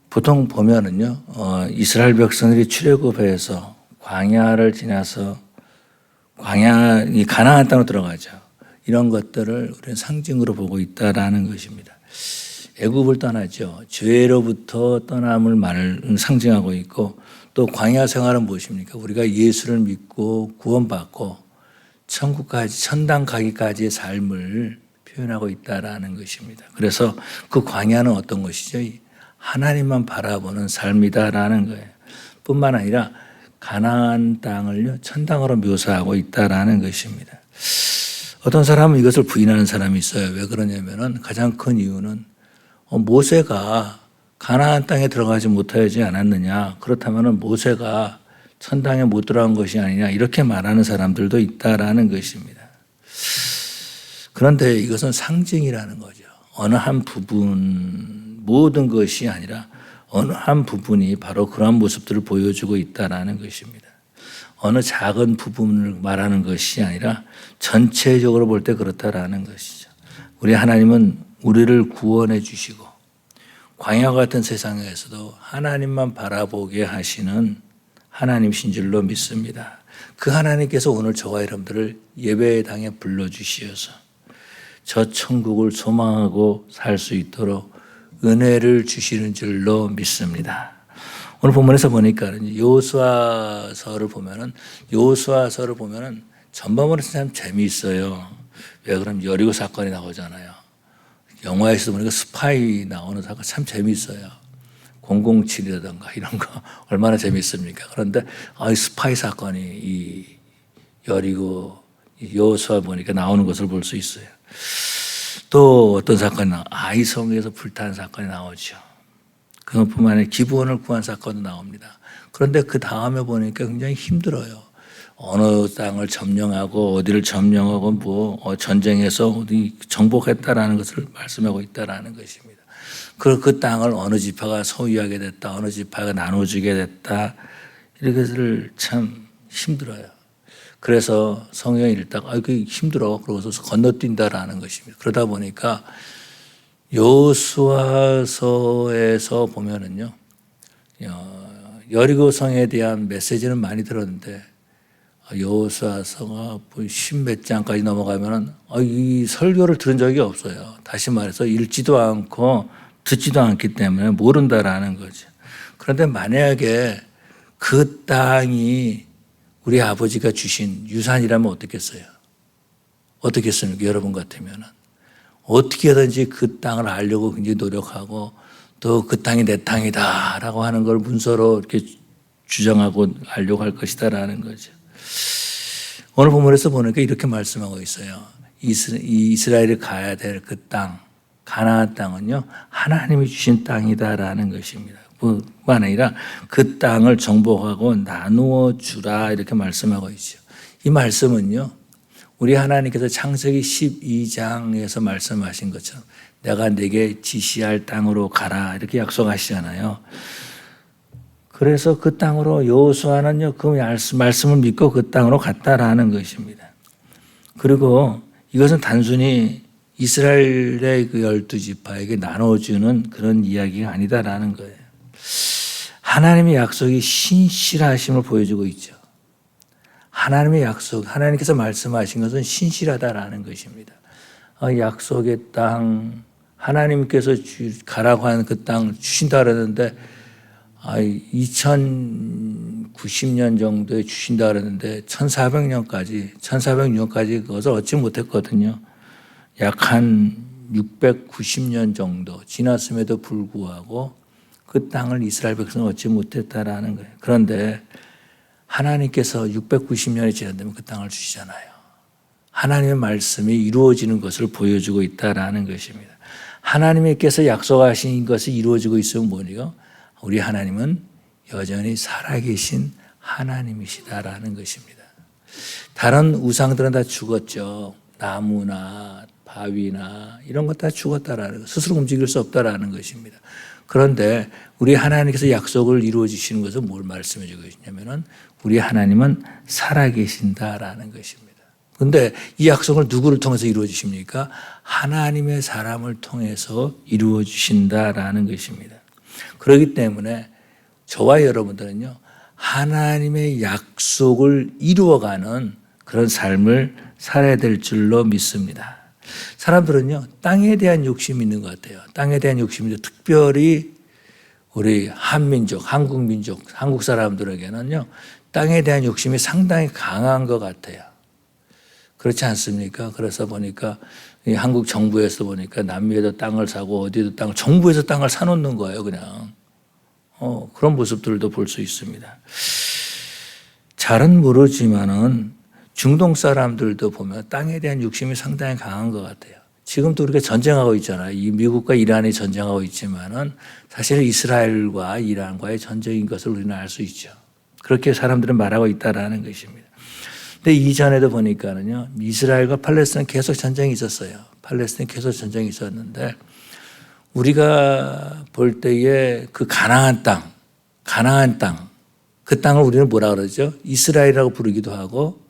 보통 보면은요, 이스라엘 백성들이 출애굽해서 광야를 지나서 이 가나안 땅으로 들어가죠. 이런 것들을 우리는 상징으로 보고 있다라는 것입니다. 애굽을 떠나죠. 죄로부터 떠남을 상징하고 있고, 또 광야 생활은 무엇입니까? 우리가 예수를 믿고 구원받고 천국까지, 천당 가기까지의 삶을 표현하고 있다라는 것입니다. 그래서 그 광야는 어떤 것이죠? 하나님만 바라보는 삶이다라는 거예요. 뿐만 아니라 가나안 땅을 천당으로 묘사하고 있다라는 것입니다. 어떤 사람은 이것을 부인하는 사람이 있어요. 왜 그러냐면은 가장 큰 이유는 모세가 가나안 땅에 들어가지 못하지 않았느냐. 그렇다면은 모세가 천당에 못 들어간 것이 아니냐. 이렇게 말하는 사람들도 있다라는 것입니다. 그런데 이것은 상징이라는 거죠. 어느 한 부분, 모든 것이 아니라 어느 한 부분이 바로 그러한 모습들을 보여주고 있다라는 것입니다. 어느 작은 부분을 말하는 것이 아니라 전체적으로 볼 때 그렇다라는 것이죠. 우리 하나님은 우리를 구원해 주시고 광야 같은 세상에서도 하나님만 바라보게 하시는 하나님이신 줄로 믿습니다. 그 하나님께서 오늘 저와 여러분들을 예배당에 불러주시어서 저 천국을 소망하고 살 수 있도록 은혜를 주시는 줄로 믿습니다. 오늘 본문에서 보니까 여호수아서를 보면은 전반부는 참 재미있어요. 왜 그러면 여리고 사건이 나오잖아요. 영화에서도 보니까 스파이 나오는 사건 참 재미있어요. 007이라든가 이런 거 얼마나 재미있습니까? 그런데 스파이 사건이 이 여리고 여호수아 보니까 나오는 것을 볼 수 있어요. 또 어떤 사건이 아이성에서 불탄 사건이 나오죠. 그것뿐만 아니라 기부원을 구한 사건도 나옵니다. 그런데 그 다음에 보니까 굉장히 힘들어요. 어느 땅을 점령하고 어디를 점령하고 전쟁에서 어디 정복했다라는 것을 말씀하고 있다라는 것입니다. 그 땅을 어느 지파가 소유하게 됐다, 어느 지파가 나눠주게 됐다, 이것을 참 힘들어요. 그래서 성경을 읽다가 그 힘들어 그러고서 건너뛴다라는 것입니다. 그러다 보니까 여호수아서에서 보면은요, 여리고성에 대한 메시지는 많이 들었는데 여호수아서가 10몇 장까지 넘어가면은 이 설교를 들은 적이 없어요. 다시 말해서 읽지도 않고 듣지도 않기 때문에 모른다라는 거죠. 그런데 만약에 그 땅이 우리 아버지가 주신 유산이라면 어떻겠어요? 어떻겠습니까? 여러분 같으면은 어떻게든지 그 땅을 알려고 굉장히 노력하고 또 그 땅이 내 땅이다라고 하는 걸 문서로 이렇게 주장하고 알려고 할 것이다라는 거죠. 오늘 본문에서 보니까 이렇게 말씀하고 있어요. 이스라엘이 가야 될 그 땅, 가나안 땅은요, 하나님이 주신 땅이다라는 것입니다. 뿐만 아니라 그 땅을 정복하고 나누어 주라 이렇게 말씀하고 있죠. 이 말씀은요, 우리 하나님께서 창세기 12장에서 말씀하신 것처럼 내가 네게 지시할 땅으로 가라 이렇게 약속하시잖아요. 그래서 그 땅으로 여호수아는요, 그 말씀을 믿고 그 땅으로 갔다라는 것입니다. 그리고 이것은 단순히 이스라엘의 그 12지파에게 나눠주는 그런 이야기가 아니다라는 거예요. 하나님의 약속이 신실하심을 보여주고 있죠. 하나님의 약속, 하나님께서 말씀하신 것은 신실하다라는 것입니다. 약속의 땅, 하나님께서 가라고 하는 그 땅 주신다 그랬는데 2090년 정도에 주신다 그랬는데 1400년까지 그것을 얻지 못했거든요. 약 한 690년 정도 지났음에도 불구하고 그 땅을 이스라엘 백성은 얻지 못했다라는 거예요. 그런데 하나님께서 690년이 지났다면 그 땅을 주시잖아요. 하나님의 말씀이 이루어지는 것을 보여주고 있다라는 것입니다. 하나님께서 약속하신 것이 이루어지고 있으면 뭐니요? 우리 하나님은 여전히 살아계신 하나님이시다라는 것입니다. 다른 우상들은 다 죽었죠. 나무나 바위나 이런 것 다 죽었다라는 것, 스스로 움직일 수 없다라는 것입니다. 그런데 우리 하나님께서 약속을 이루어 주시는 것은 뭘 말씀해 주고 계시냐면은 우리 하나님은 살아계신다라는 것입니다. 그런데 이 약속을 누구를 통해서 이루어 주십니까? 하나님의 사람을 통해서 이루어 주신다라는 것입니다. 그렇기 때문에 저와 여러분들은요, 하나님의 약속을 이루어가는 그런 삶을 살아야 될 줄로 믿습니다. 사람들은요, 땅에 대한 욕심이 있는 것 같아요. 땅에 대한 욕심이 특별히 우리 한민족, 한국민족, 한국 사람들에게는요, 땅에 대한 욕심이 상당히 강한 것 같아요. 그렇지 않습니까? 그래서 보니까 한국 정부에서 보니까 남미에도 땅을 사고 어디에도 땅을, 정부에서 땅을 사놓는 거예요, 그냥. 그런 모습들도 볼 수 있습니다. 잘은 모르지만은 중동 사람들도 보면 땅에 대한 욕심이 상당히 강한 것 같아요. 지금도 우리가 전쟁하고 있잖아요. 이 미국과 이란이 전쟁하고 있지만은 사실 이스라엘과 이란과의 전쟁인 것을 우리는 알 수 있죠. 그렇게 사람들은 말하고 있다라는 것입니다. 근데 이전에도 보니까는요, 이스라엘과 팔레스타인 계속 전쟁이 있었어요. 팔레스타인 계속 전쟁이 있었는데 우리가 볼 때에 그 가나안 땅, 그 땅을 우리는 뭐라 그러죠? 이스라엘이라고 부르기도 하고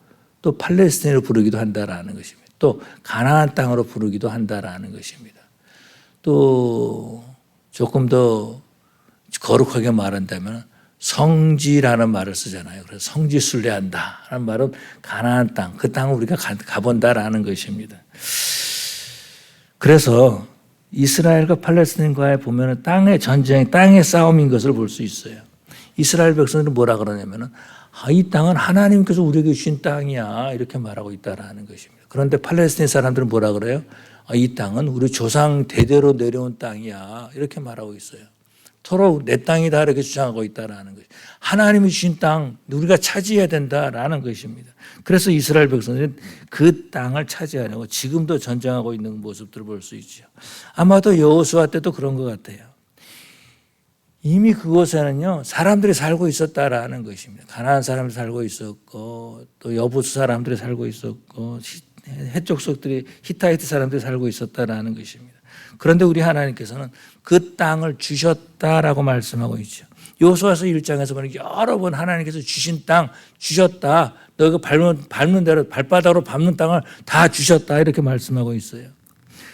또 팔레스타인으로 부르기도 한다라는 것입니다. 또 가나안 땅으로 부르기도 한다라는 것입니다. 또 조금 더 거룩하게 말한다면 성지라는 말을 쓰잖아요. 그래서 성지 순례한다 하는 말은 가나안 땅, 그 땅을 우리가 가본다라는 것입니다. 그래서 이스라엘과 팔레스타인과의 보면은 땅의 전쟁, 땅의 싸움인 것을 볼 수 있어요. 이스라엘 백성들은 뭐라 그러냐면은 이 땅은 하나님께서 우리에게 주신 땅이야 이렇게 말하고 있다라는 것입니다. 그런데 팔레스타인 사람들은 뭐라 그래요? 이 땅은 우리 조상 대대로 내려온 땅이야 이렇게 말하고 있어요. 서로 내 땅이다 이렇게 주장하고 있다라는 것이 하나님이 주신 땅 우리가 차지해야 된다라는 것입니다. 그래서 이스라엘 백성들은 그 땅을 차지하려고 지금도 전쟁하고 있는 모습들을 볼 수 있죠. 아마도 여호수아 때도 그런 것 같아요. 이미 그곳에는요 사람들이 살고 있었다라는 것입니다. 가나안 사람들이 살고 있었고 또 여부수 사람들이 살고 있었고 해쪽 속들이 히타이트 사람들이 살고 있었다라는 것입니다. 그런데 우리 하나님께서는 그 땅을 주셨다라고 말씀하고 있죠. 여호수아서 1장에서 보니 여러 번 하나님께서 주신 땅 주셨다. 너희가 밟는 대로 발바닥으로 밟는 땅을 다 주셨다 이렇게 말씀하고 있어요.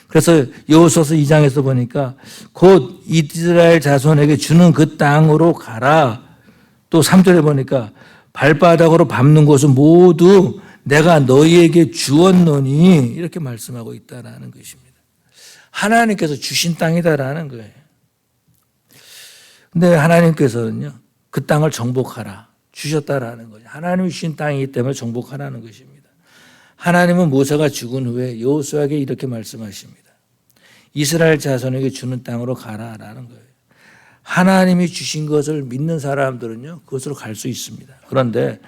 그래서 여호수아서 2장에서 보니까 곧 이스라엘 자손에게 주는 그 땅으로 가라. 또 3절에 보니까 발바닥으로 밟는 곳은 모두 내가 너희에게 주었노니 이렇게 말씀하고 있다라는 것입니다. 하나님께서 주신 땅이다라는 거예요. 근데 하나님께서는요, 그 땅을 정복하라. 주셨다라는 거죠. 하나님이 주신 땅이기 때문에 정복하라는 것입니다. 하나님은 모세가 죽은 후에 여호수아에게 이렇게 말씀하십니다. 이스라엘 자손에게 주는 땅으로 가라라는 거예요. 하나님이 주신 것을 믿는 사람들은요, 그것으로 갈 수 있습니다. 그런데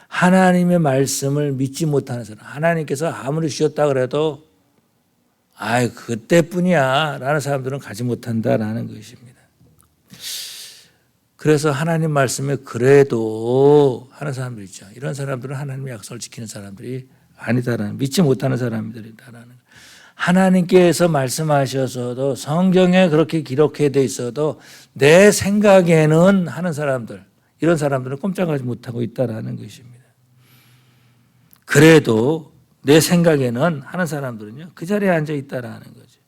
하나님의 말씀을 믿지 못하는 사람, 하나님께서 아무리 주셨다 그래도 그때뿐이야 라는 사람들은 가지 못한다라는 것입니다. 그래서 하나님 말씀에 그래도 하는 사람들 있죠. 이런 사람들은 하나님의 약속을 지키는 사람들이 아니다라는, 믿지 못하는 사람들이다라는. 하나님께서 말씀하셔서도 성경에 그렇게 기록해 돼 있어도 내 생각에는 하는 사람들, 이런 사람들은 꼼짝하지 못하고 있다라는 것입니다. 그래도 내 생각에는 하는 사람들은요, 그 자리에 앉아 있다라는 거죠.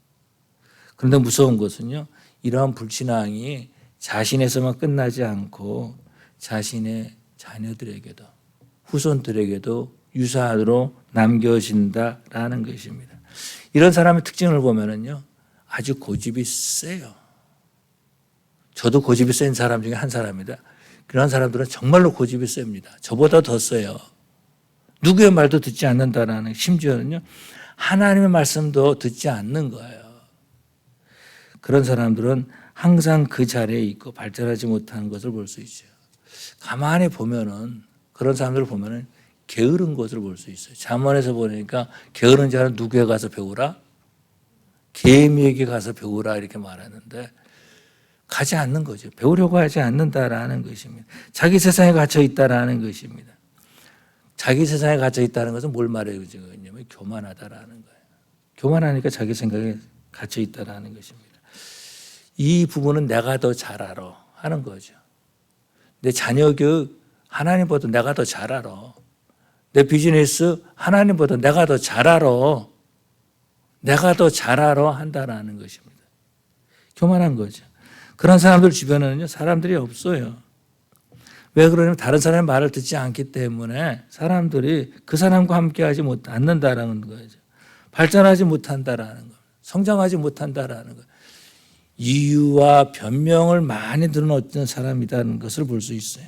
그런데 무서운 것은요, 이러한 불신앙이 자신에서만 끝나지 않고 자신의 자녀들에게도 후손들에게도 유사로 남겨진다라는 것입니다. 이런 사람의 특징을 보면은요, 아주 고집이 세요. 저도 고집이 센 사람 중에 한 사람입니다. 그런 사람들은 정말로 고집이 셉니다. 저보다 더 세요. 누구의 말도 듣지 않는다라는, 심지어는요, 하나님의 말씀도 듣지 않는 거예요. 그런 사람들은 항상 그 자리에 있고 발전하지 못하는 것을 볼 수 있죠. 가만히 보면은, 그런 사람들을 보면은 게으른 것을 볼 수 있어요. 잠언에서 보니까 게으른 자는 누구에 가서 배우라? 개미에게 가서 배우라 이렇게 말하는데 가지 않는 거죠. 배우려고 하지 않는다라는 것입니다. 자기 세상에 갇혀 있다라는 것입니다. 자기 세상에 갇혀 있다는 것은 뭘 말해요? 지금 교만하다라는 거예요. 교만하니까 자기 생각에 갇혀 있다라는 것입니다. 이 부분은 내가 더 잘 알아 하는 거죠. 내 자녀 교육 하나님보다 내가 더 잘 알아. 내 비즈니스 하나님보다 내가 더 잘 알아. 내가 더 잘 알아 한다라는 것입니다. 교만한 거죠. 그런 사람들 주변에는요, 사람들이 없어요. 왜 그러냐면 다른 사람의 말을 듣지 않기 때문에 사람들이 그 사람과 함께하지 않는다라는 거죠. 발전하지 못한다라는 거, 성장하지 못한다라는 거. 이유와 변명을 많이 들어놓는 사람이라는 것을 볼 수 있어요.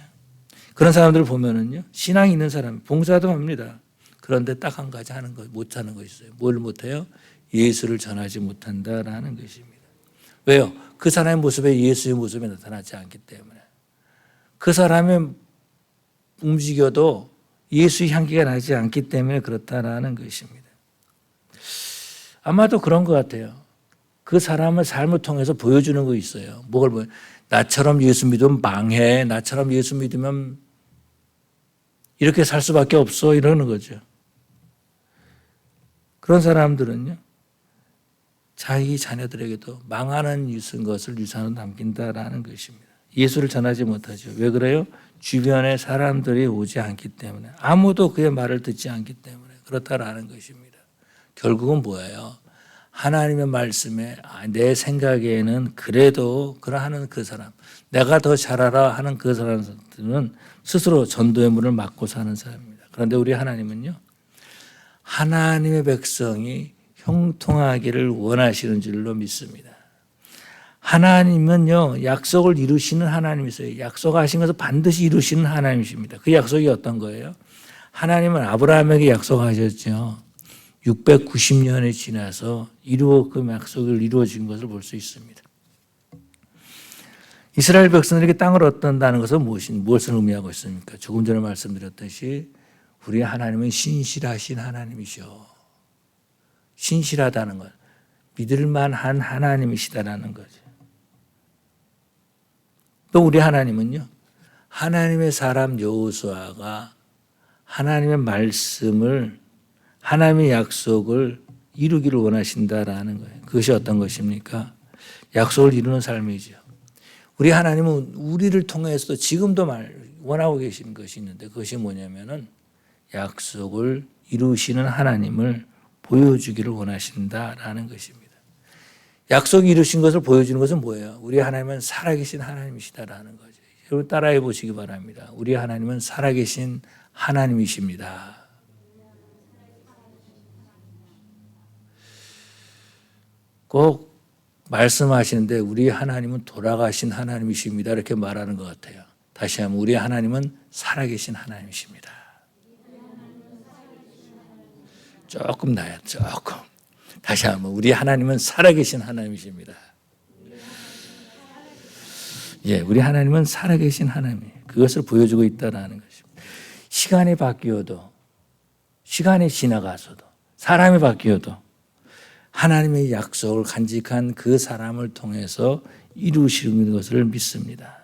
그런 사람들을 보면은요, 신앙이 있는 사람, 봉사도 합니다. 그런데 딱 한 가지 하는 거, 못하는 거 있어요. 뭘 못해요? 예수를 전하지 못한다라는 것입니다. 왜요? 그 사람의 모습에 예수의 모습이 나타나지 않기 때문에. 그 사람의 움직여도 예수의 향기가 나지 않기 때문에 그렇다라는 것입니다. 아마도 그런 것 같아요. 그 사람의 삶을 통해서 보여주는 거 있어요. 뭘 보여? 나처럼 예수 믿으면 망해. 나처럼 예수 믿으면 이렇게 살 수밖에 없어. 이러는 거죠. 그런 사람들은요, 자기 자녀들에게도 망하는 것을 유산으로 남긴다라는 것입니다. 예수를 전하지 못하죠. 왜 그래요? 주변에 사람들이 오지 않기 때문에, 아무도 그의 말을 듣지 않기 때문에 그렇다라는 것입니다. 결국은 뭐예요? 하나님의 말씀에 내 생각에는 그래도 그러하는 그 사람, 내가 더 잘 알아 하는 그 사람들은 스스로 전도의 문을 막고 사는 사람입니다. 그런데 우리 하나님은요, 하나님의 백성이 형통하기를 원하시는 줄로 믿습니다. 하나님은요, 약속을 이루시는 하나님이세요. 약속하신 것을 반드시 이루시는 하나님이십니다. 그 약속이 어떤 거예요? 하나님은 아브라함에게 약속하셨죠. 690년이 지나서 그 약속을 이루어진 것을 볼 수 있습니다. 이스라엘 백성들에게 땅을 얻는다는 것은 무엇을 의미하고 있습니까? 조금 전에 말씀드렸듯이 우리 하나님은 신실하신 하나님이셔. 신실하다는 것, 믿을만한 하나님이시다라는 거죠. 또 우리 하나님은요, 하나님의 사람 여호수아가 하나님의 말씀을, 하나님의 약속을 이루기를 원하신다라는 거예요. 그것이 어떤 것입니까? 약속을 이루는 삶이죠. 우리 하나님은 우리를 통해서도 지금도 원하고 계신 것이 있는데, 그것이 뭐냐면은 약속을 이루시는 하나님을 보여주기를 원하신다라는 것입니다. 약속이 이루신 것을 보여주는 것은 뭐예요? 우리 하나님은 살아계신 하나님이시다라는 거죠. 여러분 따라해 보시기 바랍니다. 우리 하나님은 살아계신 하나님이십니다. 꼭 말씀하시는데 우리 하나님은 돌아가신 하나님이십니다. 이렇게 말하는 것 같아요. 다시 한번 우리 하나님은 살아계신 하나님이십니다. 조금 나요. 조금. 다시 한번 우리 하나님은 살아계신 하나님이십니다. 예, 우리 하나님은 살아계신 하나님이에요. 그것을 보여주고 있다는 것입니다. 시간이 바뀌어도, 시간이 지나가서도, 사람이 바뀌어도 하나님의 약속을 간직한 그 사람을 통해서 이루시는 것을 믿습니다.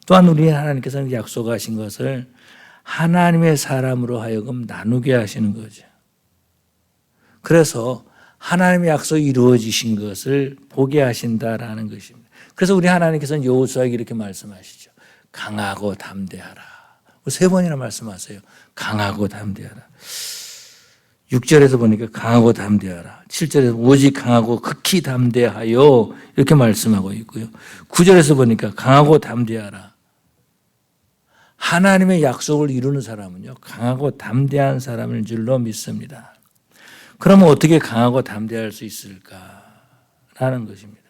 또한 우리 하나님께서는 약속하신 것을 하나님의 사람으로 하여금 나누게 하시는 거죠. 그래서 하나님의 약속이 이루어지신 것을 보게 하신다라는 것입니다. 그래서 우리 하나님께서는 여호수아에게 이렇게 말씀하시죠. 강하고 담대하라. 3번이나 말씀하세요. 강하고 담대하라. 6절에서 보니까 강하고 담대하라. 7절에서 오직 강하고 극히 담대하여 이렇게 말씀하고 있고요. 9절에서 보니까 강하고 담대하라. 하나님의 약속을 이루는 사람은요, 강하고 담대한 사람인 줄로 믿습니다. 그러면 어떻게 강하고 담대할 수 있을까라는 것입니다.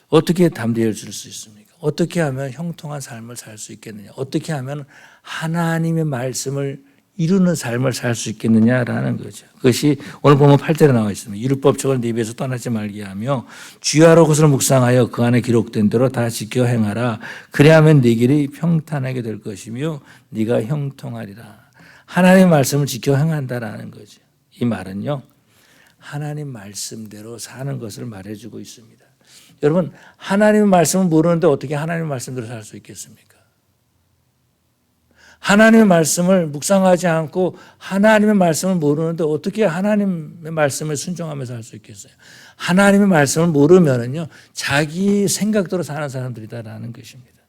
어떻게 담대할 수 있습니까? 어떻게 하면 형통한 삶을 살 수 있겠느냐? 어떻게 하면 하나님의 말씀을 이루는 삶을 살 수 있겠느냐라는 거죠. 그것이 오늘 보면 8절에 나와 있습니다. 율법책을 네 입에서 떠나지 말게 하며 주야로 그것을 묵상하여 그 안에 기록된 대로 다 지켜 행하라. 그래야만 네 길이 평탄하게 될 것이며 네가 형통하리라. 하나님의 말씀을 지켜 행한다라는 거죠. 이 말은요, 하나님 말씀대로 사는 것을 말해주고 있습니다. 여러분, 하나님의 말씀을 모르는데 어떻게 하나님의 말씀대로 살 수 있겠습니까? 하나님의 말씀을 묵상하지 않고 하나님의 말씀을 모르는데 어떻게 하나님의 말씀을 순종하면서 살 수 있겠어요? 하나님의 말씀을 모르면은요, 자기 생각대로 사는 사람들이다라는 것입니다.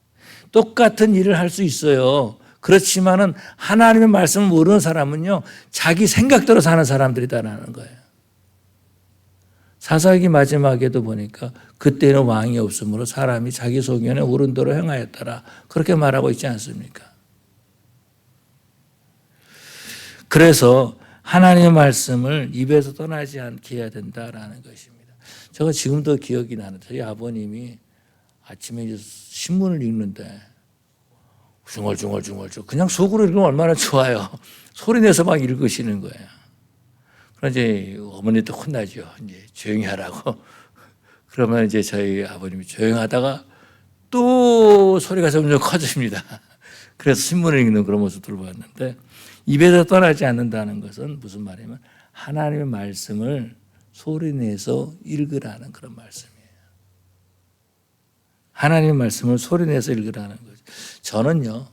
똑같은 일을 할 수 있어요. 그렇지만은 하나님의 말씀을 모르는 사람은요, 자기 생각대로 사는 사람들이다라는 거예요. 사사기 마지막에도 보니까 그때는 왕이 없으므로 사람이 자기 소견에 옳은 대로 행하였더라. 그렇게 말하고 있지 않습니까? 그래서 하나님의 말씀을 입에서 떠나지 않게 해야 된다라는 것입니다. 제가 지금도 기억이 나는데 저희 아버님이 아침에 이제 신문을 읽는데 중얼중얼 그냥 속으로 읽으면 얼마나 좋아요. 소리내서 막 읽으시는 거예요. 그러나 이제 어머니도 혼나죠. 이제 조용히 하라고. 그러면 이제 저희 아버님이 조용하다가 또 소리가 점점 커집니다. 그래서 신문을 읽는 그런 모습들을 보았는데 입에서 떠나지 않는다는 것은 무슨 말이냐면 하나님의 말씀을 소리내서 읽으라는 그런 말씀이에요. 하나님의 말씀을 소리내서 읽으라는 거죠. 저는요,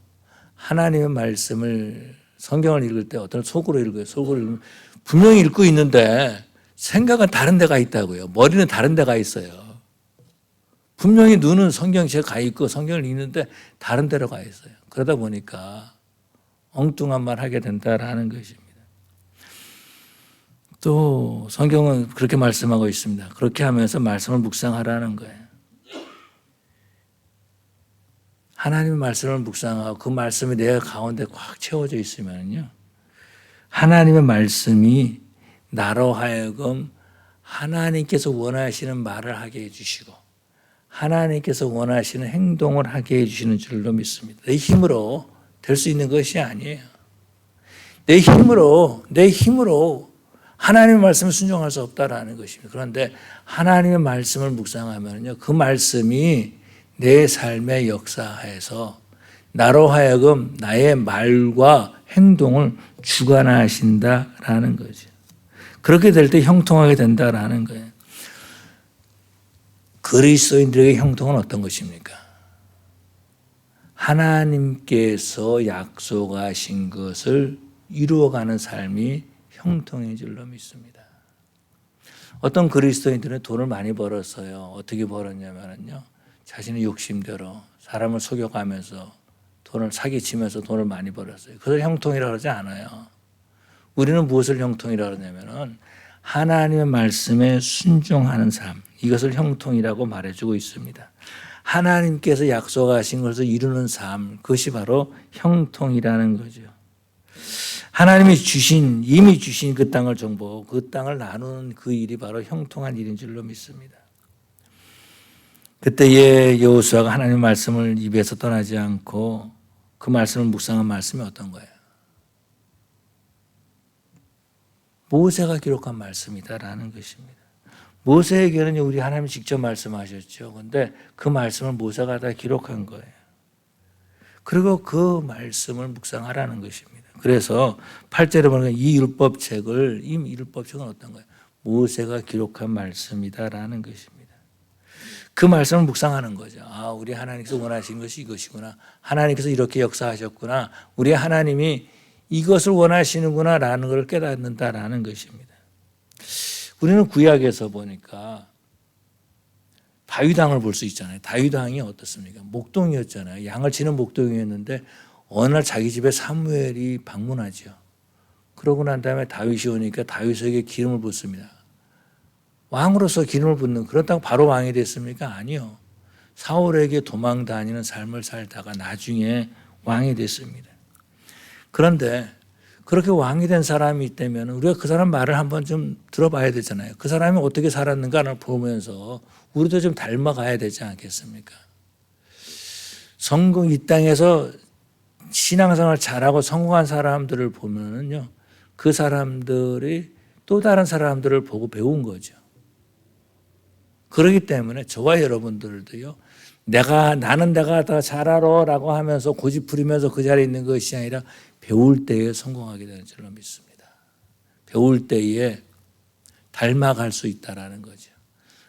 하나님의 말씀을 성경을 읽을 때 어떤 속으로 읽어요. 속으로 읽으면 분명히 읽고 있는데 생각은 다른 데가 있다고요. 머리는 다른 데가 있어요. 분명히 눈은 성경책에 가 있고 성경을 읽는데 다른 데로 가 있어요. 그러다 보니까 엉뚱한 말 하게 된다라는 것입니다. 또 성경은 그렇게 말씀하고 있습니다. 그렇게 하면서 말씀을 묵상하라는 거예요. 하나님의 말씀을 묵상하고 그 말씀이 내 가운데 꽉 채워져 있으면요, 하나님의 말씀이 나로 하여금 하나님께서 원하시는 말을 하게 해주시고 하나님께서 원하시는 행동을 하게 해주시는 줄로 믿습니다. 내 힘으로 될 수 있는 것이 아니에요. 내 힘으로 하나님의 말씀을 순종할 수 없다라는 것입니다. 그런데 하나님의 말씀을 묵상하면요, 그 말씀이 내 삶의 역사에서 나로 하여금 나의 말과 행동을 주관하신다라는 거죠. 그렇게 될 때 형통하게 된다라는 거예요. 그리스도인들에게 형통은 어떤 것입니까? 하나님께서 약속하신 것을 이루어가는 삶이 형통인 줄로 믿습니다. 어떤 그리스도인들은 돈을 많이 벌었어요. 어떻게 벌었냐면요, 자신의 욕심대로 사람을 속여가면서 돈을 사기치면서 돈을 많이 벌었어요. 그것을 형통이라고 하지 않아요. 우리는 무엇을 형통이라고 하냐면은 하나님의 말씀에 순종하는 삶, 이것을 형통이라고 말해주고 있습니다. 하나님께서 약속하신 것을 이루는 삶, 그것이 바로 형통이라는 거죠. 하나님이 이미 주신 그 땅을 정보하고 그 땅을 나누는 그 일이 바로 형통한 일인 줄로 믿습니다. 그때의 여호수아가 하나님의 말씀을 입에서 떠나지 않고 그 말씀을 묵상한 말씀이 어떤 거예요? 모세가 기록한 말씀이다라는 것입니다. 모세에게는 우리 하나님이 직접 말씀하셨죠. 그런데 그 말씀을 모세가 다 기록한 거예요. 그리고 그 말씀을 묵상하라는 것입니다. 그래서 8절에 보니까 이 율법책은 어떤 거예요? 모세가 기록한 말씀이다라는 것입니다. 그 말씀을 묵상하는 거죠. 아, 우리 하나님께서 원하시는 것이 이것이구나. 하나님께서 이렇게 역사하셨구나. 우리 하나님이 이것을 원하시는구나라는 걸 깨닫는다라는 것입니다. 우리는 구약에서 보니까 다윗 왕을 볼 수 있잖아요. 다윗 왕이 어떻습니까? 목동이었잖아요. 양을 치는 목동이었는데 어느 날 자기 집에 사무엘이 방문하죠. 그러고 난 다음에 다윗이 오니까 다윗에게 기름을 붓습니다. 왕으로서 기름을 붓는, 그렇다고 바로 왕이 됐습니까? 아니요. 사울에게 도망 다니는 삶을 살다가 나중에 왕이 됐습니다. 그런데 그렇게 왕이 된 사람이 있다면 우리가 그 사람 말을 한번 좀 들어봐야 되잖아요. 그 사람이 어떻게 살았는가를 보면서 우리도 좀 닮아가야 되지 않겠습니까? 이 땅에서 신앙생활 잘하고 성공한 사람들을 보면은요, 그 사람들이 또 다른 사람들을 보고 배운 거죠. 그렇기 때문에 저와 여러분들도요, 나는 내가 더 잘 알아라고 하면서 고집 부리면서 그 자리에 있는 것이 아니라 배울 때에 성공하게 되는 줄로 믿습니다. 배울 때에 닮아갈 수 있다라는 거죠.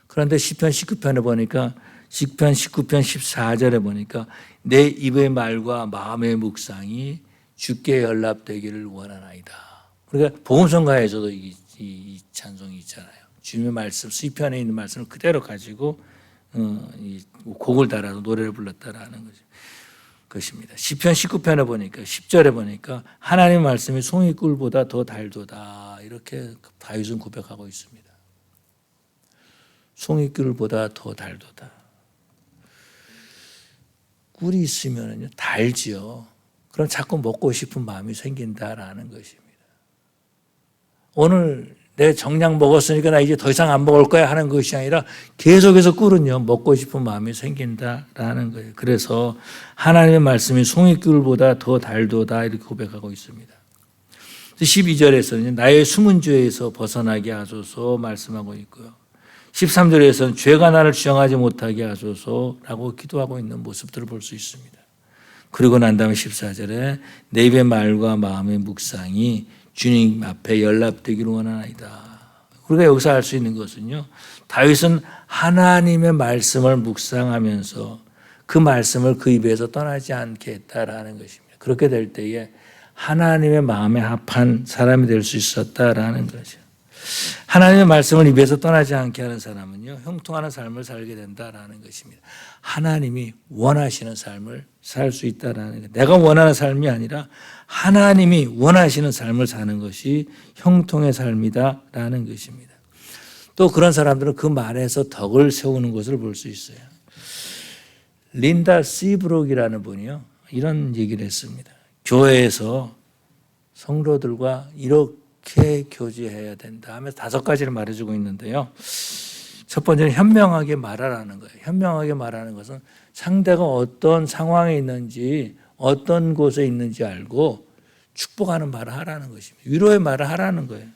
그런데 시편 19편에 보니까 시편 19편 14절에 보니까 내 입의 말과 마음의 묵상이 주께 연락되기를 원하나이다. 그러니까 복음성가에서도 이 찬송이 있잖아요. 주님의 말씀, 시편에 있는 말씀을 그대로 가지고 이 곡을 달아서 노래를 불렀다라는 거죠. 것입니다. 시편 19편에 보니까 10절에 보니까 하나님의 말씀이 송이꿀보다 더 달도다, 이렇게 다윗은 고백하고 있습니다. 송이꿀보다 더 달도다. 꿀이 있으면요 달지요. 그럼 자꾸 먹고 싶은 마음이 생긴다라는 것입니다. 오늘 내 정량 먹었으니까 나 이제 더 이상 안 먹을 거야 하는 것이 아니라 계속해서 꿀은요 먹고 싶은 마음이 생긴다라는 거예요. 그래서 하나님의 말씀이 송이꿀보다 더 달도다 이렇게 고백하고 있습니다. 12절에서는 나의 숨은 죄에서 벗어나게 하소서 말씀하고 있고요. 13절에서는 죄가 나를 주장하지 못하게 하소서라고 기도하고 있는 모습들을 볼 수 있습니다. 그리고 난 다음에 14절에 내 입의 말과 마음의 묵상이 주님 앞에 연락되기를 원하나이다. 우리가 여기서 알 수 있는 것은요. 다윗은 하나님의 말씀을 묵상하면서 그 말씀을 그 입에서 떠나지 않게 했다라는 것입니다. 그렇게 될 때에 하나님의 마음에 합한 사람이 될 수 있었다라는 거죠. 하나님의 말씀을 입에서 떠나지 않게 하는 사람은요, 형통하는 삶을 살게 된다라는 것입니다. 하나님이 원하시는 삶을 살 수 있다라는 거예요. 내가 원하는 삶이 아니라 하나님이 원하시는 삶을 사는 것이 형통의 삶이다라는 것입니다. 또 그런 사람들은 그 말에서 덕을 세우는 것을 볼 수 있어요. 린다 시브록이라는 분이요, 이런 얘기를 했습니다. 교회에서 성도들과 이렇게 교제해야 된다 하면서 5가지를 말해주고 있는데요. 첫 번째는 현명하게 말하라는 거예요. 현명하게 말하는 것은 상대가 어떤 상황에 있는지 어떤 곳에 있는지 알고 축복하는 말을 하라는 것입니다. 위로의 말을 하라는 거예요.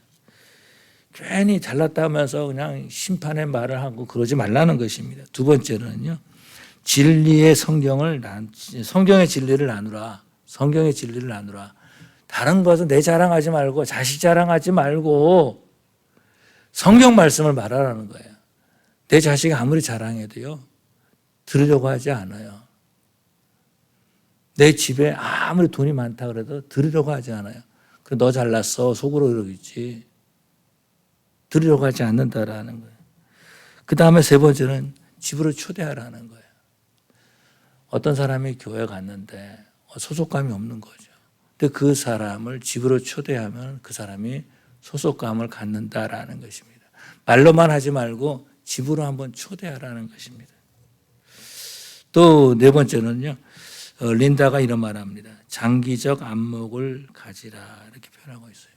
괜히 잘났다 하면서 그냥 심판의 말을 하고 그러지 말라는 것입니다. 두 번째는요. 진리의 성경의 진리를 나누라. 성경의 진리를 나누라. 다른 것은 내 자랑하지 말고 자식 자랑하지 말고 성경 말씀을 말하라는 거예요. 내 자식이 아무리 자랑해도요. 들으려고 하지 않아요. 내 집에 아무리 돈이 많다 그래도 들으려고 하지 않아요. 너 잘났어 속으로 그러겠지. 들으려고 하지 않는다라는 거예요. 그 다음에 세 번째는 집으로 초대하라는 거예요. 어떤 사람이 교회 갔는데 소속감이 없는 거죠. 근데 그 사람을 집으로 초대하면 그 사람이 소속감을 갖는다라는 것입니다. 말로만 하지 말고 집으로 한번 초대하라는 것입니다. 또 네 번째는요. 린다가 이런 말을 합니다. 장기적 안목을 가지라 이렇게 표현하고 있어요.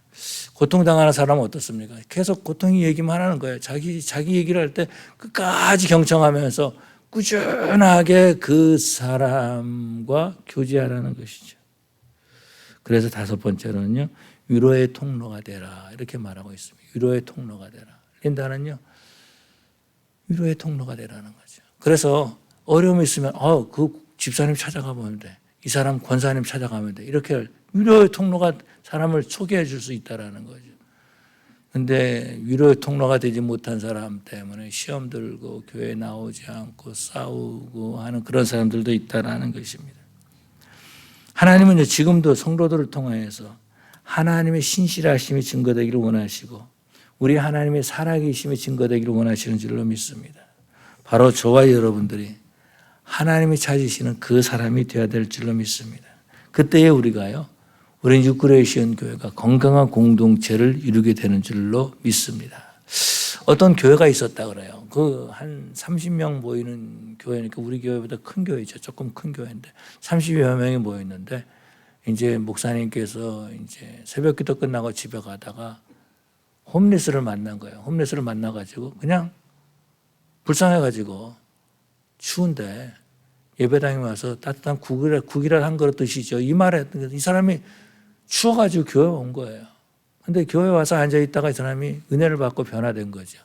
고통당하는 사람은 어떻습니까? 계속 고통이 얘기만 하는 거예요. 자기 얘기를 할 때 끝까지 경청하면서 꾸준하게 그 사람과 교제하라는 것이죠. 그래서 5번째로는요. 위로의 통로가 되라 이렇게 말하고 있습니다. 위로의 통로가 되라. 린다는요. 위로의 통로가 되라는 거죠. 그래서 어려움이 있으면 그 집사님 찾아가면 돼. 이 사람 권사님 찾아가면 돼. 이렇게 위로의 통로가 사람을 소개해 줄 수 있다는 거죠. 근데 위로의 통로가 되지 못한 사람 때문에 시험 들고 교회 나오지 않고 싸우고 하는 그런 사람들도 있다는 것입니다. 하나님은 지금도 성도들을 통해서 하나님의 신실하심이 증거되기를 원하시고 우리 하나님의 살아계심이 증거되기를 원하시는 줄로 믿습니다. 바로 저와 여러분들이 하나님이 찾으시는 그 사람이 되어야 될 줄로 믿습니다. 그때에 우리가요. 우리 뉴크레이션 교회가 건강한 공동체를 이루게 되는 줄로 믿습니다. 어떤 교회가 있었다 그래요. 그 한 30명 모이는 교회니까 우리 교회보다 큰 교회죠. 조금 큰 교회인데 30여 명이 모였는데 이제 목사님께서 이제 새벽 기도 끝나고 집에 가다가 홈리스를 만난 거예요. 홈리스를 만나가지고 그냥 불쌍해가지고 추운데 예배당에 와서 따뜻한 국이라 한 그릇 드시죠. 이 말에 이 사람이 추워가지고 교회 온 거예요. 근데 교회 와서 앉아있다가 이 사람이 은혜를 받고 변화된 거죠.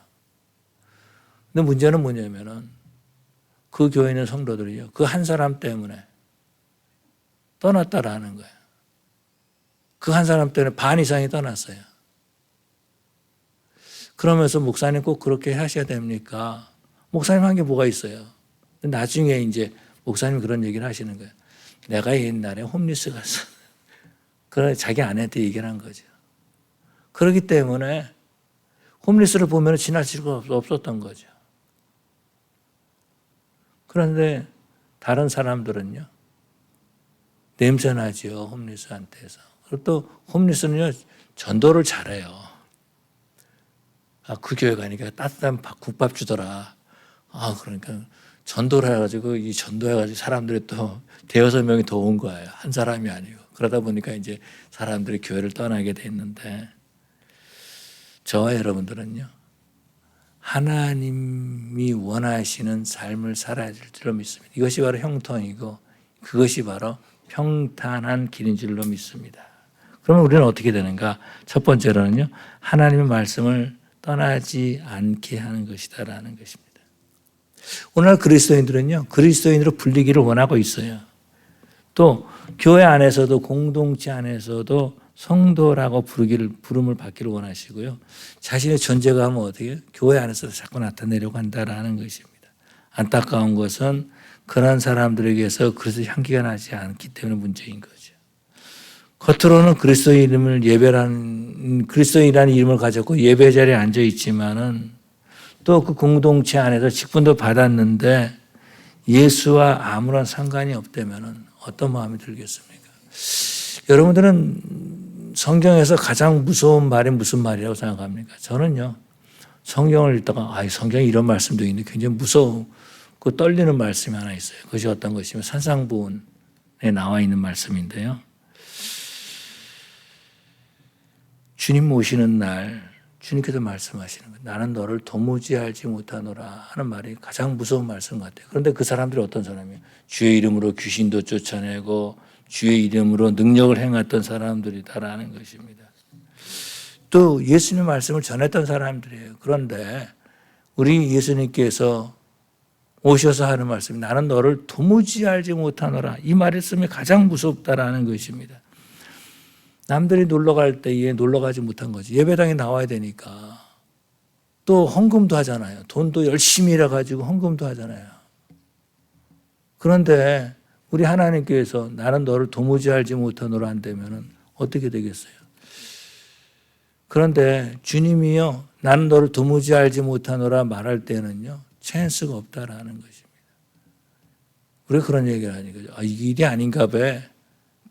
근데 문제는 뭐냐면은 그 교회에 있는 성도들이요. 그 한 사람 때문에 떠났다라는 거예요. 그 한 사람 때문에 반 이상이 떠났어요. 그러면서 목사님 꼭 그렇게 하셔야 됩니까? 목사님 한 게 뭐가 있어요? 나중에 이제 목사님이 그런 얘기를 하시는 거예요. 내가 옛날에 홈리스 갔어. 그래 자기 아내한테 얘기를 한 거죠. 그렇기 때문에 홈리스를 보면 지나칠 수가 없었던 거죠. 그런데 다른 사람들은요. 냄새나죠. 홈리스한테서. 그리고 또 홈리스는요. 전도를 잘해요. 그 교회 가니까 따뜻한 국밥 주더라. 그러니까 전도를 해가지고 이 전도해가지고 사람들이 또 대여섯 명이 더 온 거예요. 한 사람이 아니고. 그러다 보니까 이제 사람들이 교회를 떠나게 됐는데, 저와 여러분들은요, 하나님이 원하시는 삶을 살아야 될 줄로 믿습니다. 이것이 바로 형통이고 그것이 바로 평탄한 길인 줄로 믿습니다. 그러면 우리는 어떻게 되는가? 첫 번째로는요, 하나님의 말씀을 떠나지 않게 하는 것이다라는 것입니다. 오늘날 그리스도인들은요, 그리스도인으로 불리기를 원하고 있어요. 또 교회 안에서도 공동체 안에서도 성도라고 부름을 받기를 원하시고요. 자신의 존재감은 어떻게 교회 안에서 자꾸 나타내려고 한다라는 것입니다. 안타까운 것은 그런 사람들에게서 그래서 향기가 나지 않기 때문에 문제인 거죠. 겉으로는 그리스도인이라는 이름을 가졌고 예배 자리에 앉아 있지만은 또 그 공동체 안에서 직분도 받았는데 예수와 아무런 상관이 없다면은 어떤 마음이 들겠습니까? 여러분들은 성경에서 가장 무서운 말이 무슨 말이라고 생각합니까? 저는요, 성경을 읽다가 성경에 이런 말씀도 있는데 굉장히 무서우고 떨리는 말씀이 하나 있어요. 그것이 어떤 것이면 산상부훈에 나와 있는 말씀인데요. 주님 오시는 날 주님께서 말씀하시는 거예요. 나는 너를 도무지 알지 못하노라 하는 말이 가장 무서운 말씀 같아요. 그런데 그 사람들이 어떤 사람이에요? 주의 이름으로 귀신도 쫓아내고 주의 이름으로 능력을 행했던 사람들이다라는 것입니다. 또 예수님의 말씀을 전했던 사람들이에요. 그런데 우리 예수님께서 오셔서 하는 말씀이 나는 너를 도무지 알지 못하노라. 이 말씀이 가장 무섭다라는 것입니다. 남들이 놀러 갈 때에 놀러 가지 못한 거지. 예배당에 나와야 되니까. 또 헌금도 하잖아요. 돈도 열심히 일해가지고 헌금도 하잖아요. 그런데 우리 하나님께서 나는 너를 도무지 알지 못하노라 한다면 어떻게 되겠어요? 그런데 주님이요, 나는 너를 도무지 알지 못하노라 말할 때는요, 찬스가 없다라는 것입니다. 우리가 그런 얘기를 하니까 이 일이 아닌가 봐.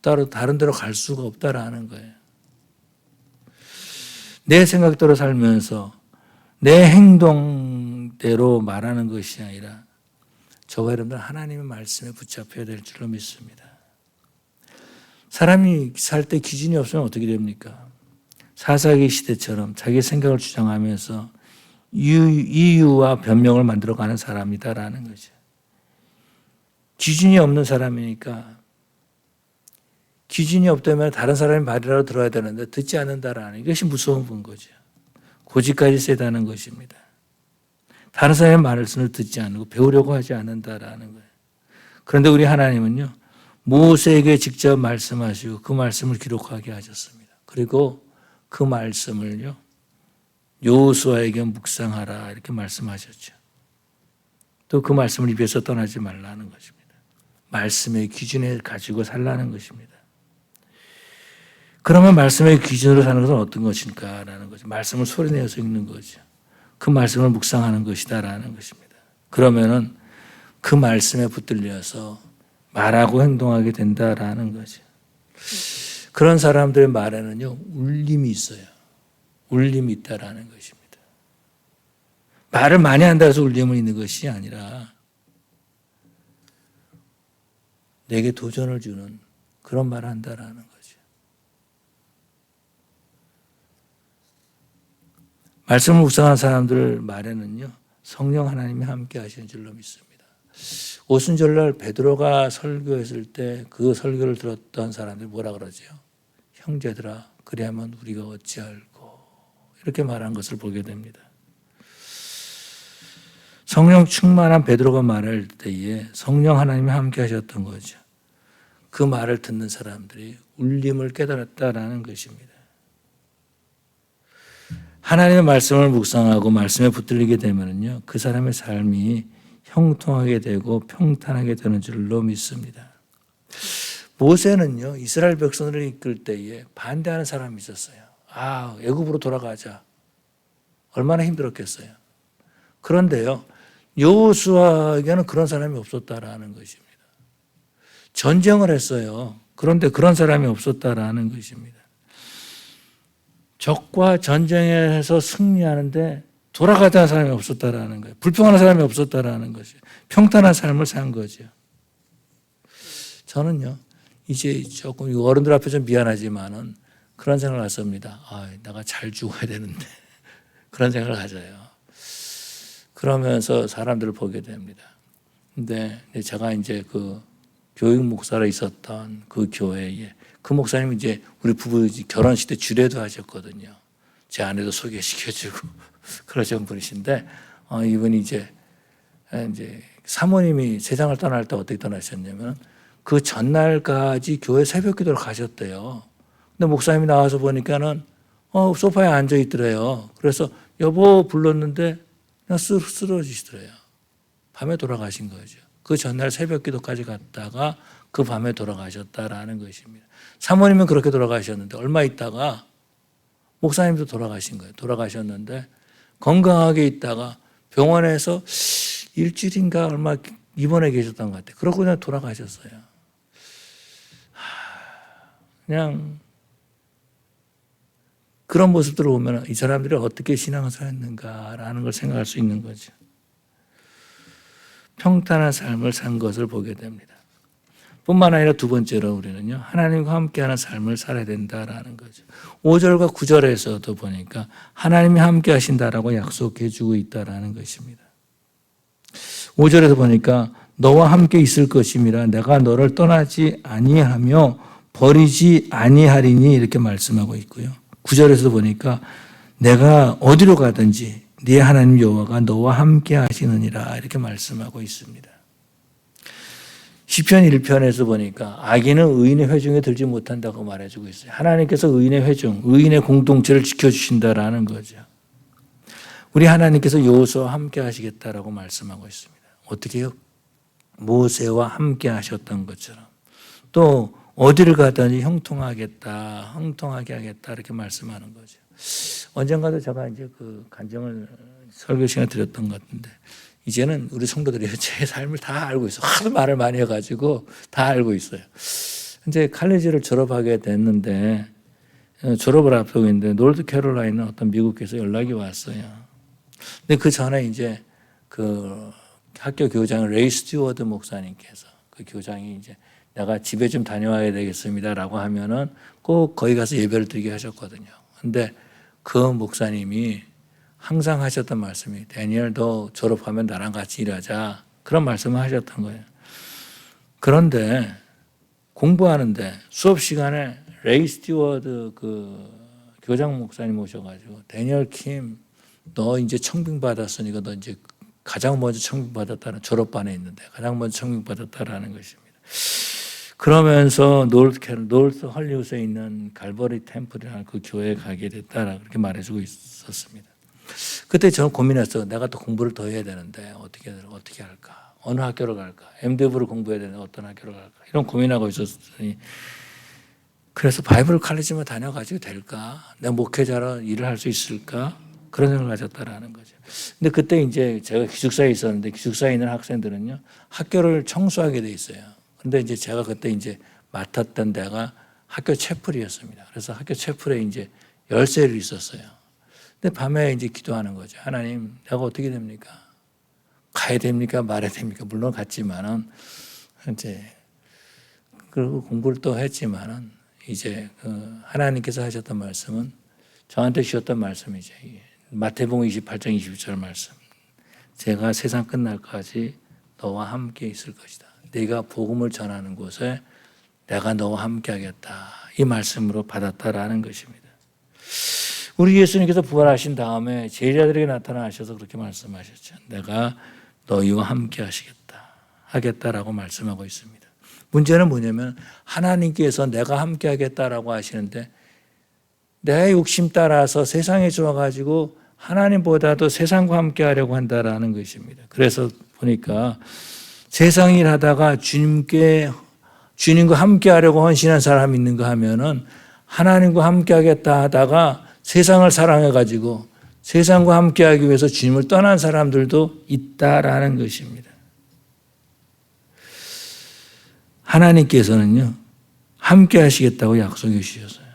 따로 다른 데로 갈 수가 없다라는 거예요. 내 생각대로 살면서 내 행동대로 말하는 것이 아니라 저와 여러분들 하나님의 말씀에 붙잡혀야 될 줄로 믿습니다. 사람이 살 때 기준이 없으면 어떻게 됩니까? 사사기 시대처럼 자기 생각을 주장하면서 이유와 변명을 만들어가는 사람이다라는 거죠. 기준이 없는 사람이니까 기준이 없다면 다른 사람의 말이라도 들어야 되는데 듣지 않는다라는 이것이 무서운 거죠. 고집까지 세다는 것입니다. 다른 사람의 말씀을 듣지 않고 배우려고 하지 않는다라는 거예요. 그런데 우리 하나님은요, 모세에게 직접 말씀하시고 그 말씀을 기록하게 하셨습니다. 그리고 그 말씀을요, 여호수아에게 묵상하라 이렇게 말씀하셨죠. 또 그 말씀을 입에서 떠나지 말라는 것입니다. 말씀의 기준을 가지고 살라는 것입니다. 그러면 말씀의 기준으로 사는 것은 어떤 것인가라는 거죠. 말씀을 소리내어서 읽는 거죠. 그 말씀을 묵상하는 것이다라는 것입니다. 그러면은 그 말씀에 붙들려서 말하고 행동하게 된다라는 거죠. 그런 사람들의 말에는요, 울림이 있어요. 울림이 있다라는 것입니다. 말을 많이 한다 해서 울림이 있는 것이 아니라 내게 도전을 주는 그런 말을 한다라는 거죠. 말씀을 묵상하는 사람들 말에는요, 성령 하나님이 함께 하시는 줄로 믿습니다. 오순절날 베드로가 설교했을 때 그 설교를 들었던 사람들이 뭐라 그러죠? 형제들아, 그리하면 우리가 어찌할꼬 이렇게 말한 것을 보게 됩니다. 성령 충만한 베드로가 말할 때에 성령 하나님이 함께 하셨던 거죠. 그 말을 듣는 사람들이 울림을 깨달았다라는 것입니다. 하나님의 말씀을 묵상하고 말씀에 붙들리게 되면요, 그 사람의 삶이 형통하게 되고 평탄하게 되는 줄로 믿습니다. 모세는요, 이스라엘 백성들을 이끌 때에 반대하는 사람이 있었어요. 애굽으로 돌아가자. 얼마나 힘들었겠어요. 그런데요, 여호수아에게는 그런 사람이 없었다라는 것입니다. 전쟁을 했어요. 그런데 그런 사람이 없었다라는 것입니다. 적과 전쟁에서 승리하는데 돌아가자는 사람이 없었다라는 거예요. 불평하는 사람이 없었다라는 거죠. 평탄한 삶을 산 거죠. 저는요, 이제 조금 어른들 앞에 좀 미안하지만은 그런 생각을 했습니다. 내가 잘 죽어야 되는데. 그런 생각을 가져요. 그러면서 사람들을 보게 됩니다. 근데 제가 이제 그 교육 목사로 있었던 그 교회에 그 목사님이 이제 우리 부부 결혼식 때 주례도 하셨거든요. 제 아내도 소개시켜주고 그러신 분이신데, 이분이 이제 사모님이 세상을 떠날 때 어떻게 떠나셨냐면 그 전날까지 교회 새벽 기도를 가셨대요. 근데 목사님이 나와서 보니까는 소파에 앉아 있더래요. 그래서 여보 불렀는데 그냥 쓰러지시더래요. 밤에 돌아가신 거죠. 그 전날 새벽 기도까지 갔다가 그 밤에 돌아가셨다라는 것입니다. 사모님은 그렇게 돌아가셨는데 얼마 있다가 목사님도 돌아가신 거예요. 돌아가셨는데 건강하게 있다가 병원에서 일주일인가 얼마 입원해 계셨던 것 같아요. 그러고 그냥 돌아가셨어요. 그냥 그런 모습들을 보면 이 사람들이 어떻게 신앙생활을 했는가라는 걸 생각할 수 있는 거죠. 평탄한 삶을 산 것을 보게 됩니다. 뿐만 아니라 두 번째로 우리는요, 하나님과 함께하는 삶을 살아야 된다라는 거죠. 5절과 9절에서도 보니까 하나님이 함께 하신다라고 약속해 주고 있다라는 것입니다. 5절에서 보니까 너와 함께 있을 것임이라 내가 너를 떠나지 아니하며 버리지 아니하리니 이렇게 말씀하고 있고요. 9절에서도 보니까 내가 어디로 가든지 네 하나님 여호와가 너와 함께 하시느니라 이렇게 말씀하고 있습니다. 시편 1편에서 보니까 악인은 의인의 회중에 들지 못한다고 말해주고 있어요. 하나님께서 의인의 회중, 의인의 공동체를 지켜주신다라는 거죠. 우리 하나님께서 여호수아와 함께 하시겠다라고 말씀하고 있습니다. 어떻게요? 모세와 함께 하셨던 것처럼 또 어디를 가든지 형통하겠다, 형통하게 하겠다 이렇게 말씀하는 거죠. 언젠가도 제가 이제 그 간증을 설교 시간에 드렸던 것 같은데 이제는 우리 성도들이 제 삶을 다 알고 있어요. 하도 말을 많이 해가지고 다 알고 있어요. 이제 칼리지를 졸업하게 됐는데 졸업을 앞두고 있는데 노스캐롤라이나 어떤 미국에서 연락이 왔어요. 근데 그 전에 이제 그 학교 교장 레이 스튜어드 목사님께서 그 교장이 이제 내가 집에 좀 다녀와야 되겠습니다라고 하면은 꼭 거기 가서 예배를 드리게 하셨거든요. 근데 그 목사님이 항상 하셨던 말씀이 다니엘 너 졸업하면 나랑 같이 일하자 그런 말씀을 하셨던 거예요. 그런데 공부하는데 수업 시간에 레이 스튜어드 그 교장 목사님 오셔가지고 다니엘 킴 너 이제 청빙 받았으니까 너 이제 가장 먼저 청빙 받았다는 졸업반에 있는데 가장 먼저 청빙 받았다라는 것입니다. 그러면서 노스 헐리우드에 있는 갈버리 템플이라는 그 교회에 가게 됐다라 그렇게 말해주고 있었습니다. 그때 저는 고민했어요. 내가 또 공부를 더 해야 되는데 어떻게 할까? 어느 학교를 갈까? MDiv를 공부해야 되는데 어떤 학교를 갈까? 이런 고민하고 있었으니 그래서 바이블 칼리지만 다녀가지고 될까? 내가 목회자로 일을 할 수 있을까? 그런 생각을 가졌다라는 거죠. 근데 그때 이제 제가 기숙사에 있었는데 기숙사에 있는 학생들은요 학교를 청소하게 돼 있어요. 근데 이제 제가 그때 이제 맡았던 데가 학교 채플이었습니다. 그래서 학교 채플에 이제 열쇠를 있었어요. 근데 밤에 이제 기도하는 거죠. 하나님, 내가 어떻게 됩니까? 가야 됩니까? 말아야 됩니까? 물론 갔지만은 이제 그리고 공부를 또 했지만은 이제 하나님께서 하셨던 말씀은 저한테 주셨던 말씀이죠. 마태복음 28장 22절 말씀. 제가 세상 끝날까지 너와 함께 있을 것이다. 네가 복음을 전하는 곳에 내가 너와 함께 하겠다. 이 말씀으로 받았다라는 것입니다. 우리 예수님께서 부활하신 다음에 제자들에게 나타나셔서 그렇게 말씀하셨죠. 내가 너희와 함께 하겠다라고 말씀하고 있습니다. 문제는 뭐냐면 하나님께서 내가 함께 하겠다라고 하시는데 내 욕심 따라서 세상에 좋아가지고 하나님보다도 세상과 함께 하려고 한다라는 것입니다. 그래서 보니까 세상 일 하다가 주님과 함께 하려고 헌신한 사람이 있는가 하면은 하나님과 함께 하겠다 하다가 세상을 사랑해가지고 세상과 함께 하기 위해서 주님을 떠난 사람들도 있다라는 것입니다. 하나님께서는요, 함께 하시겠다고 약속해 주셨어요.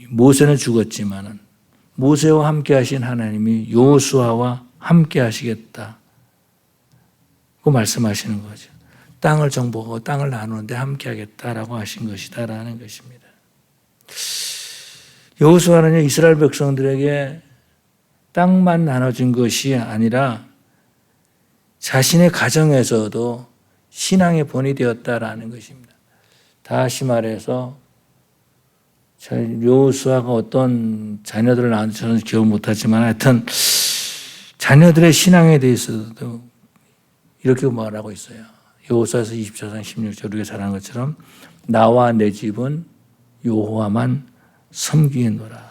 모세는 죽었지만은 모세와 함께 하신 하나님이 여호수아와 함께 하시겠다. 그 말씀하시는 거죠. 땅을 정복하고 땅을 나누는데 함께 하겠다라고 하신 것이다라는 것입니다. 여호수아는 이스라엘 백성들에게 땅만 나눠준 것이 아니라 자신의 가정에서도 신앙의 본이 되었다라는 것입니다. 다시 말해서 여호수아가 어떤 자녀들을 낳았는지 저는 기억 못하지만 하여튼 자녀들의 신앙에 대해서도 이렇게 말하고 있어요. 여호수아서 24장 16절 우리가 잘 아는 것처럼 나와 내 집은 여호와만 섬기노라.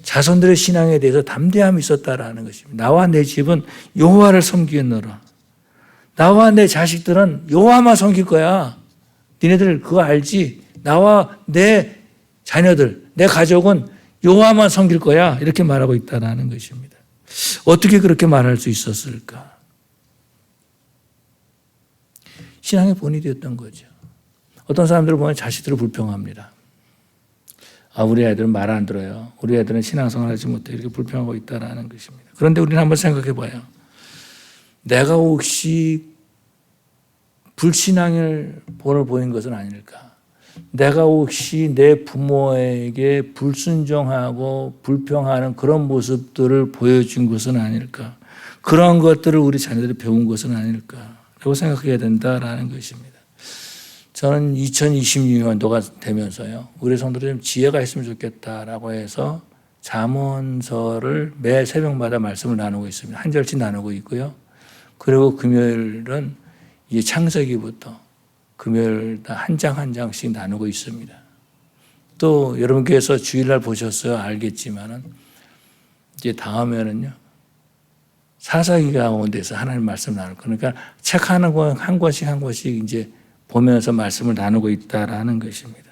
자손들의 신앙에 대해서 담대함이 있었다라는 것입니다. 나와 내 집은 여호와를 섬기노라. 나와 내 자식들은 여호와만 섬길 거야. 니네들 그거 알지? 나와 내 자녀들, 내 가족은 여호와만 섬길 거야. 이렇게 말하고 있다라는 것입니다. 어떻게 그렇게 말할 수 있었을까? 신앙의 본이 되었던 거죠. 어떤 사람들을 보면 자식들을 불평합니다. 우리 애들은 말 안 들어요. 우리 애들은 신앙생활 하지 못해. 이렇게 불평하고 있다라는 것입니다. 그런데 우리는 한번 생각해 봐요. 내가 혹시 불신앙의 본을 보인 것은 아닐까? 내가 혹시 내 부모에게 불순종하고 불평하는 그런 모습들을 보여준 것은 아닐까? 그런 것들을 우리 자녀들이 배운 것은 아닐까? 라고 생각해야 된다라는 것입니다. 저는 2026년도가 되면서요, 우리 성도들 좀 지혜가 있으면 좋겠다라고 해서 잠언서를 매 새벽마다 말씀을 나누고 있습니다. 한 절씩 나누고 있고요. 그리고 금요일은 이제 창세기부터 금요일 한 장 한 장씩 나누고 있습니다. 또 여러분께서 주일날 보셨어요? 알겠지만은 이제 다음에는요, 사사기 가운데서 하나님 말씀 나눌 거니까 책 한 권씩 한 권씩 이제 보면서 말씀을 나누고 있다라는 것입니다.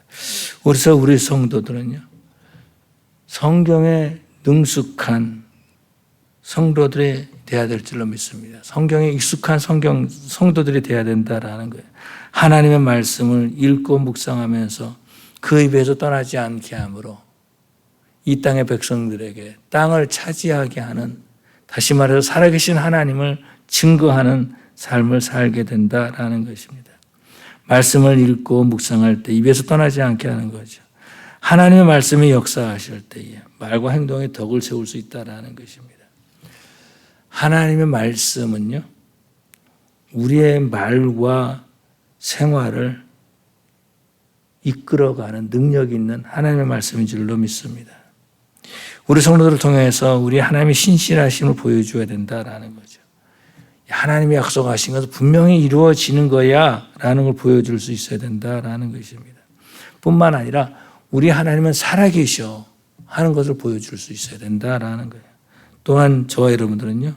그래서 우리 성도들은요, 성경에 능숙한 성도들이 돼야 될 줄로 믿습니다. 성경에 익숙한 성도들이 돼야 된다라는 거예요. 하나님의 말씀을 읽고 묵상하면서 그 입에서 떠나지 않게 함으로 이 땅의 백성들에게 땅을 차지하게 하는, 다시 말해서 살아계신 하나님을 증거하는 삶을 살게 된다라는 것입니다. 말씀을 읽고 묵상할 때 입에서 떠나지 않게 하는 거죠. 하나님의 말씀이 역사하실 때에 말과 행동에 덕을 세울 수 있다라는 것입니다. 하나님의 말씀은요, 우리의 말과 생활을 이끌어가는 능력 있는 하나님의 말씀인 줄로 믿습니다. 우리 성도들을 통해서 우리 하나님의 신실하심을 보여줘야 된다라는 거죠. 하나님이 약속하신 것은 분명히 이루어지는 거야 라는 걸 보여줄 수 있어야 된다라는 것입니다. 뿐만 아니라 우리 하나님은 살아계셔 하는 것을 보여줄 수 있어야 된다라는 거예요. 또한 저와 여러분들은요,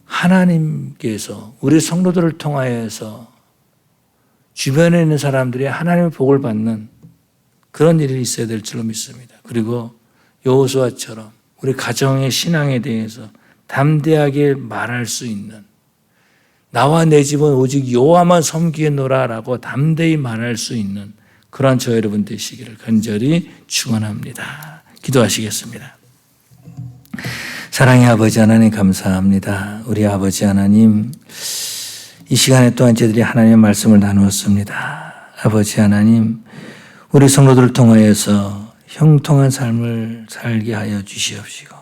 하나님께서 우리 성도들을 통하여서 주변에 있는 사람들이 하나님의 복을 받는 그런 일이 있어야 될 줄로 믿습니다. 그리고 여호수아처럼 우리 가정의 신앙에 대해서 담대하게 말할 수 있는, 나와 내 집은 오직 여호와만 섬기노라라고 담대히 말할 수 있는 그런 저 여러분 되시기를 간절히 축원합니다. 기도하시겠습니다. 사랑의 아버지 하나님 감사합니다. 우리 아버지 하나님, 이 시간에 또한 저희들이 하나님의 말씀을 나누었습니다. 아버지 하나님, 우리 성도들을 통하여서 형통한 삶을 살게 하여 주시옵시고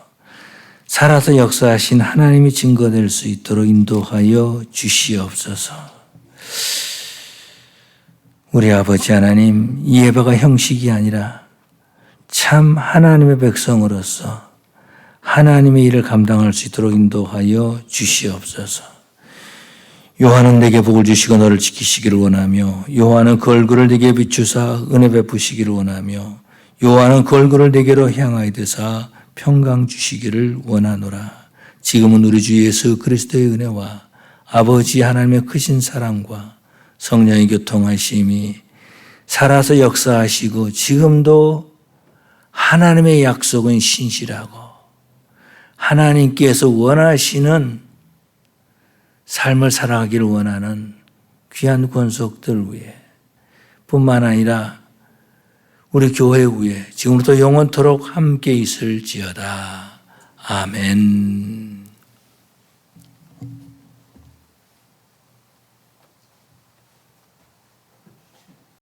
살아서 역사하신 하나님이 증거될 수 있도록 인도하여 주시옵소서. 우리 아버지 하나님, 이 예배가 형식이 아니라 참 하나님의 백성으로서 하나님의 일을 감당할 수 있도록 인도하여 주시옵소서. 요한은 내게 복을 주시고 너를 지키시기를 원하며, 요한은 그 얼굴을 내게 비추사 은혜 베푸시기를 원하며, 요한은 그 얼굴을 내게로 향하여 드사 평강 주시기를 원하노라. 지금은 우리 주 예수 그리스도의 은혜와 아버지 하나님의 크신 사랑과 성령의 교통하심이 살아서 역사하시고 지금도 하나님의 약속은 신실하고 하나님께서 원하시는 삶을 살아가기를 원하는 귀한 권속들 위에 뿐만 아니라 우리 교회 위에 지금부터 영원토록 함께 있을지어다. 아멘.